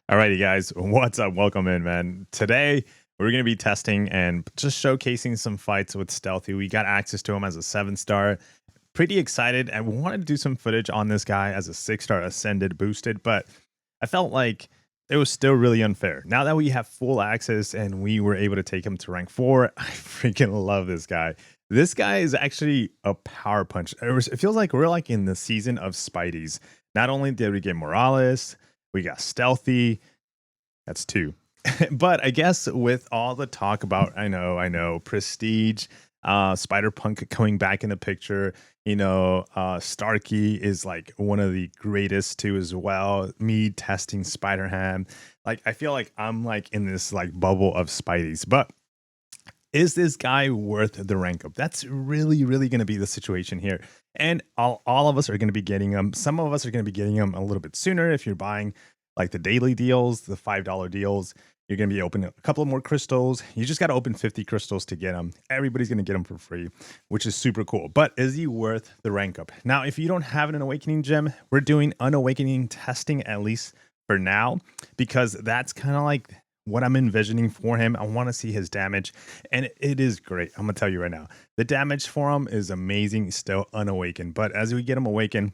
Alrighty, guys, what's up? Welcome in, man. Today we're gonna be testing and just showcasing some fights with Stealthy. We got access to him as a 7-star. Pretty excited, and we wanted to do some footage on this guy as a 6-star ascended boosted, but I felt like it was still really unfair. Now that we have full access and we were able to take him to rank 4, I freaking love this guy. This guy is actually a power punch. It feels like we're like in the season of Spideys. Not only did we get Morales, we got Stealthy. That's 2. But I guess with all the talk about, I know, Prestige, Spider-Punk coming back in the picture, Starkey is like one of the greatest too as well. Me testing Spider-Ham. Like, I feel like I'm like in this like bubble of Spideys. But is this guy worth the rank up? That's really going to be the situation here. And all of us are going to be getting them. Some of us are going to be getting them a little bit sooner if you're buying like the daily deals, the $5 deals. You're going to be opening a couple of more crystals. You just got to open 50 crystals to get them. Everybody's going to get them for free, which is super cool. But is he worth the rank up? Now, if you don't have an Awakening gem, we're doing Unawakening testing at least for now, because that's kind of like what I'm envisioning for him. I want to see his damage, and it is great. I'm gonna tell you right now, the damage for him is amazing, still unawakened. But as we get him awakened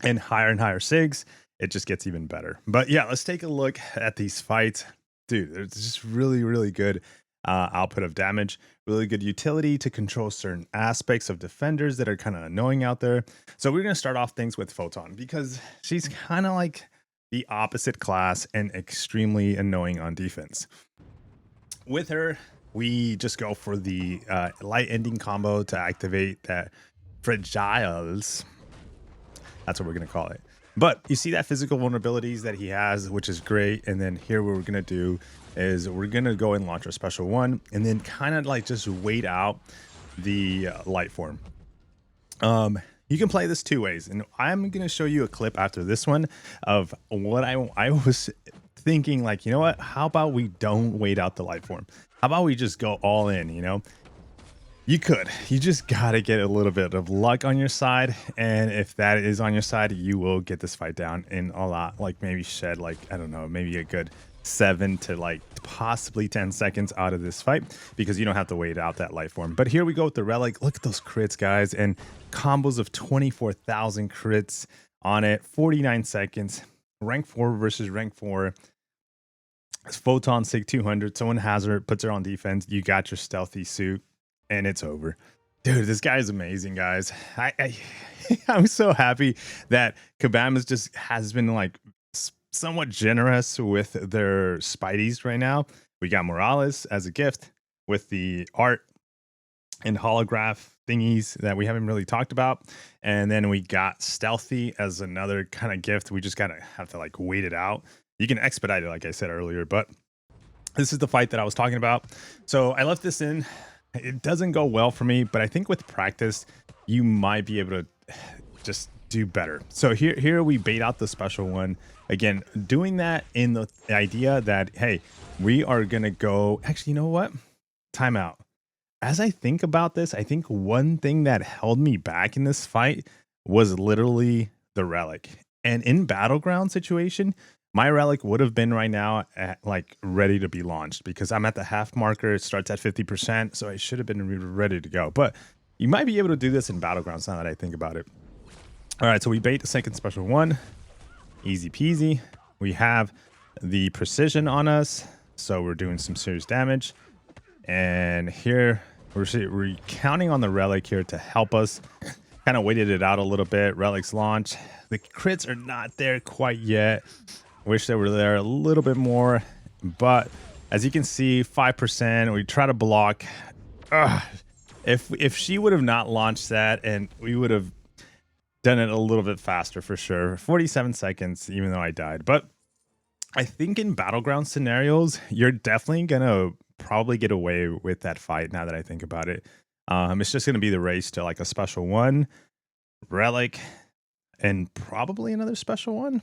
and higher sigs, it just gets even better. But yeah, let's take a look at these fights. Dude, it's just really good output of damage, really good utility to control certain aspects of defenders that are kind of annoying out there. So we're gonna start off things with Photon, because she's kind of like the opposite class and extremely annoying on defense. With her, we just go for the light ending combo to activate that fragiles. That's what we're going to call it. But you see that physical vulnerabilities that he has, which is great. And then here what we're going to do is we're going to go and launch our special one and then kind of like just wait out the light form. You can play this 2 ways, and I'm going to show you a clip after this one of what I was thinking, like, you know what, how about we don't wait out the light form? How about we just go all in, You just got to get a little bit of luck on your side, and if that is on your side, you will get this fight down in a lot, like maybe shed, like, I don't know, maybe a good 7 to like possibly 10 seconds out of this fight, because you don't have to wait out that light form. But here we go with the relic. Look at those crits, guys, and combos of 24,000 crits on it. 49 seconds, rank 4 versus rank 4. Photon sig 200. Someone has her, puts her on defense. You got your stealthy suit, and it's over. Dude, this guy is amazing, guys. I'm so happy that Kabam just has been like somewhat generous with their Spideys right now. We got Morales as a gift with the art and holograph thingies that we haven't really talked about, and then we got Stealthy as another kind of gift. We just gotta have to like wait it out. You can expedite it, like I said earlier, but this is the fight that I was talking about. So I left this in. It doesn't go well for me, but I think with practice you might be able to just do better. So here we bait out the special one. Again, doing that in the idea that, hey, we are going to go. Actually, you know what? Timeout. As I think about this, I think one thing that held me back in this fight was literally the relic. And in battleground situation, my relic would have been right now at like ready to be launched, because I'm at the half marker. It starts at 50%. So I should have been ready to go. But you might be able to do this in battlegrounds now that I think about it. All right, so we bait the second special one. Easy peasy. We have the precision on us, so we're doing some serious damage. And here we're counting on the relic here to help us. Kind of waited it out a little bit. Relic's launch. The crits are not there quite yet. Wish they were there a little bit more, but as you can see, 5%. We try to block. If she would have not launched that, and we would have done it a little bit faster for sure. 47 seconds, even though I died. But I think in battleground scenarios, you're definitely gonna probably get away with that fight. Now that I think about it, it's just gonna be the race to like a special one, relic, and probably another special one.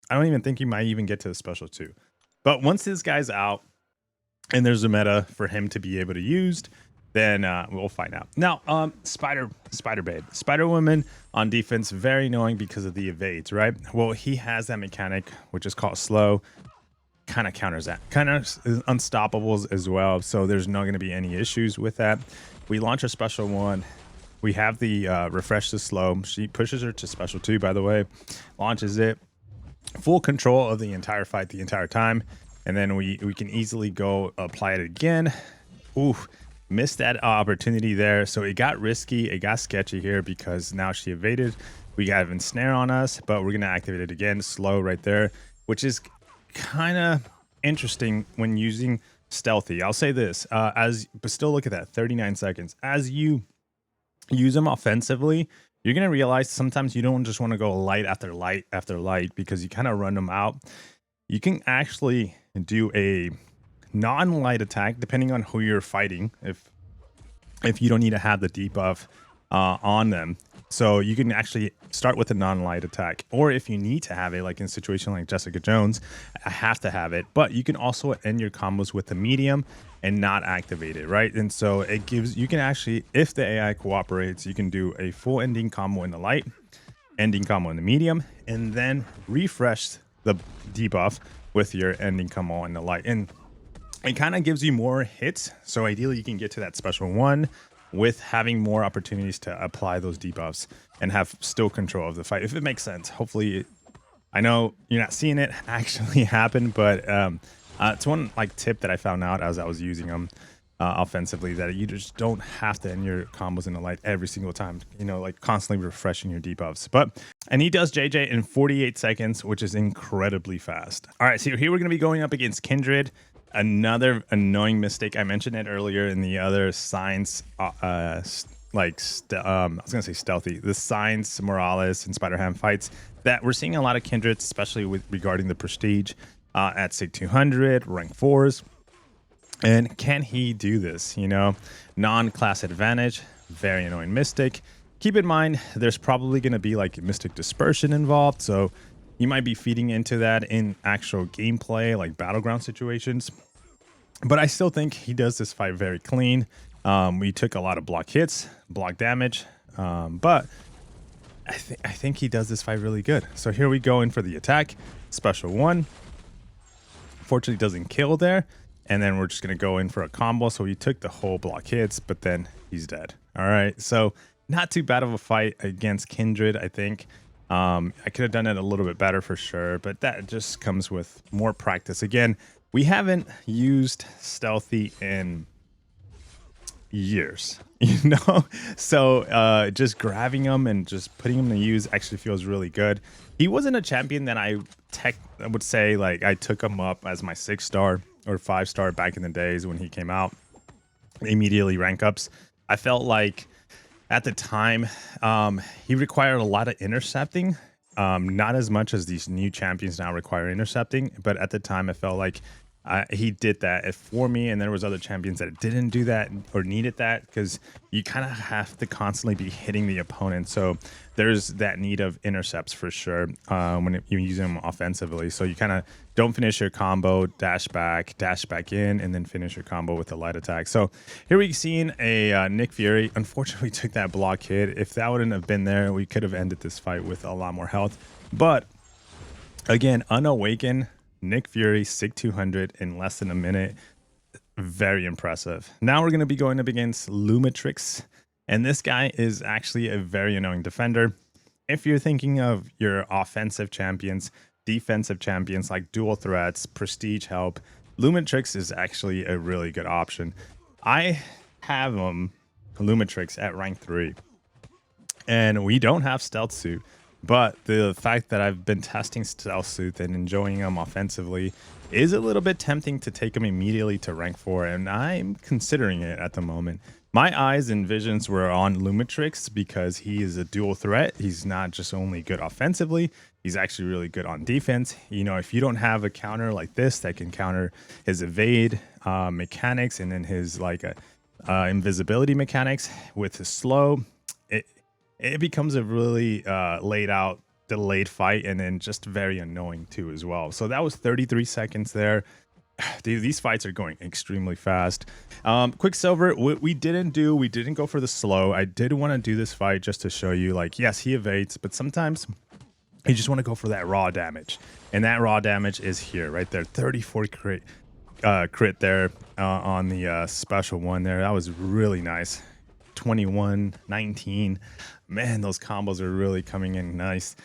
I don't even think you might even get to the special 2. But once this guy's out and there's a meta for him to be able to use, then we'll find out. Now, SpiderWoman on defense, very annoying because of the evades, right? Well, he has that mechanic, which is called slow. kind of counters that, kind of unstoppables as well. So there's not going to be any issues with that. We launch a special one. We have the refresh to slow. She pushes her to special 2, by the way, launches it, full control of the entire fight the entire time. And then we can easily go apply it again. Ooh, missed that opportunity there. So it got risky. It got sketchy here because now she evaded. We got an ensnare on us, but we're going to activate it again. Slow right there, which is kind of interesting when using stealthy. I'll say this, but still look at that, 39 seconds. As you use them offensively, you're going to realize sometimes you don't just want to go light after light after light because you kind of run them out. You can actually do a non-light attack depending on who you're fighting if you don't need to have the debuff on them. So you can actually start with a non-light attack, or if you need to have it, like in a situation like Jessica Jones, I have to have it. But you can also end your combos with the medium and not activate it, right? And so it gives, you can actually, if the AI cooperates, you can do a full ending combo in the light, ending combo in the medium, and then refresh the debuff with your ending combo in the light. And it kind of gives you more hits. So ideally you can get to that special 1 with having more opportunities to apply those debuffs and have still control of the fight, if it makes sense. Hopefully, I know you're not seeing it actually happen, but it's one like tip that I found out as I was using them offensively, that you just don't have to end your combos in the light every single time, you know, like constantly refreshing your debuffs. And he does JJ in 48 seconds, which is incredibly fast. All right, so here we're going to be going up against Kindred. Another annoying mistake. I mentioned it earlier in the other Science, I was gonna say stealthy, the Science, Morales, and Spider-Ham fights that we're seeing a lot of Kindreds, especially with regarding the prestige at SIG 200, rank 4s. And can he do this? You know, non-class advantage, very annoying mystic. Keep in mind, there's probably going to be like mystic dispersion involved, so you might be feeding into that in actual gameplay, like battleground situations. But I still think he does this fight very clean. We took a lot of block hits, block damage, but I think he does this fight really good. So here we go in for the attack, special 1. Fortunately, doesn't kill there. And then we're just going to go in for a combo. So he took the whole block hits, but then he's dead. All right. So not too bad of a fight against Kindred, I think. I could have done it a little bit better for sure, but that just comes with more practice. Again, we haven't used stealthy in years, you know? So just grabbing him and just putting him to use actually feels really good. He wasn't a champion that I would say like I took him up as my 6-star or 5-star back in the days when he came out. Immediately rank ups. I felt like at the time he required a lot of intercepting, not as much as these new champions now require intercepting, but at the time I felt like he did that for me, and there was other champions that didn't do that or needed that, because you kind of have to constantly be hitting the opponent. So there's that need of intercepts for sure when you use them offensively. So you kind of don't finish your combo, dash back in, and then finish your combo with a light attack. So here we've seen a Nick Fury. Unfortunately, we took that block hit. If that wouldn't have been there, we could have ended this fight with a lot more health. But again, Unawakened, Nick Fury, SIG 200 in less than a minute. Very impressive. Now we're going to be going up against Luma, and this guy is actually a very annoying defender. If you're thinking of your offensive champions, defensive champions like dual threats, prestige help, Luma is actually a really good option. I have Luma at rank 3, and we don't have stealth suit. But the fact that I've been testing stealth suit and enjoying them offensively is a little bit tempting to take them immediately to rank 4, and I'm considering it at the moment. My eyes and visions were on Lumatrix because he is a dual threat. He's not just only good offensively, he's actually really good on defense. You know, if you don't have a counter like this that can counter his evade mechanics and then his like invisibility mechanics with his slow, it becomes a really laid out, delayed fight, and then just very annoying too as well. So that was 33 seconds there. Dude, these fights are going extremely fast. QuickSilver, we didn't go for the slow. I did want to do this fight just to show you, like, yes, he evades, but sometimes You just want to go for that raw damage, and that raw damage is here, right there. 34 crit there on the special one there. That was really nice. 21, 19. Man, those combos are really coming in nice.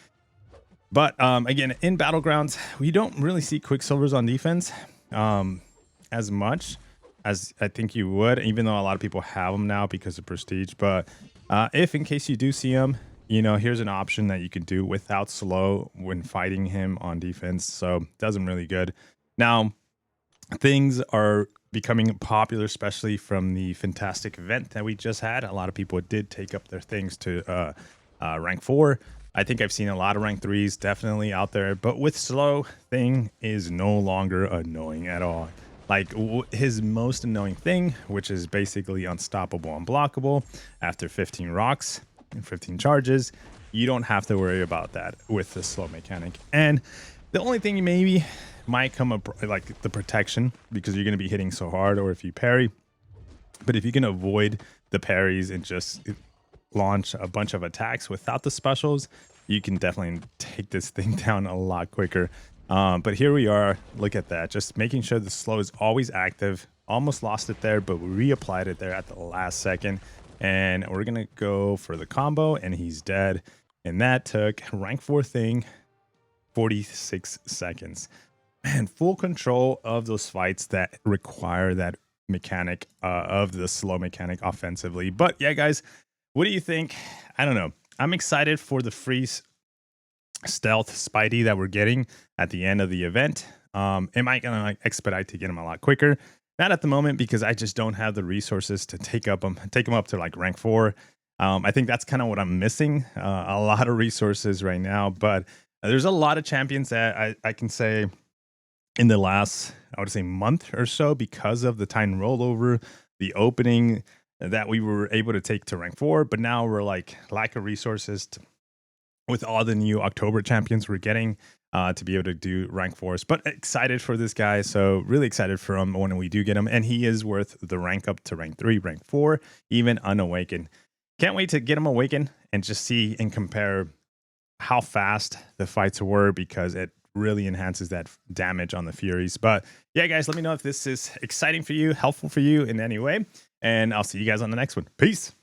But again, in Battlegrounds, we don't really see QuickSilvers on defense as much as I think you would, even though a lot of people have them now because of prestige. But if in case you do see them, you know, here's an option that you can do without slow when fighting him on defense. So does him really good. Now, things are becoming popular, especially from the fantastic event that we just had. A lot of people did take up their things to rank 4. I think I've seen a lot of rank 3s definitely out there, but with slow, thing is no longer annoying at all. Like his most annoying thing, which is basically unstoppable, unblockable after 15 rocks and 15 charges, you don't have to worry about that with the slow mechanic. And the only thing you maybe might come up like the protection, because you're going to be hitting so hard, or if you parry. But if you can avoid the parries and just launch a bunch of attacks without the specials, you can definitely take this thing down a lot quicker. But here we are. Look at that. Just making sure the slow is always active. Almost lost it there, but we reapplied it there at the last second. And we're going to go for the combo, and he's dead. And that took rank 4 thing 46 seconds. Man, full control of those fights that require that mechanic of the slow mechanic offensively. But yeah, guys, what do you think? I don't know. I'm excited for the free stealth Spidey that we're getting at the end of the event. Am I gonna expedite to get him a lot quicker? Not at the moment, because I just don't have the resources to take him up to like rank 4. I think that's kind of what I'm missing. A lot of resources right now, but there's a lot of champions that I can say in the last, I would say, month or so, because of the time rollover, the opening that we were able to take to rank 4, but now we're like lack of resources with all the new October champions we're getting to be able to do rank 4s. But excited for this guy, so really excited for him when we do get him, and he is worth the rank up to rank 3, rank 4, even unawakened. Can't wait to get him awakened and just see and compare how fast the fights were, because it really enhances that damage on the Furies. But yeah, guys, let me know if this is exciting for you, helpful for you in any way, and I'll see you guys on the next one. Peace.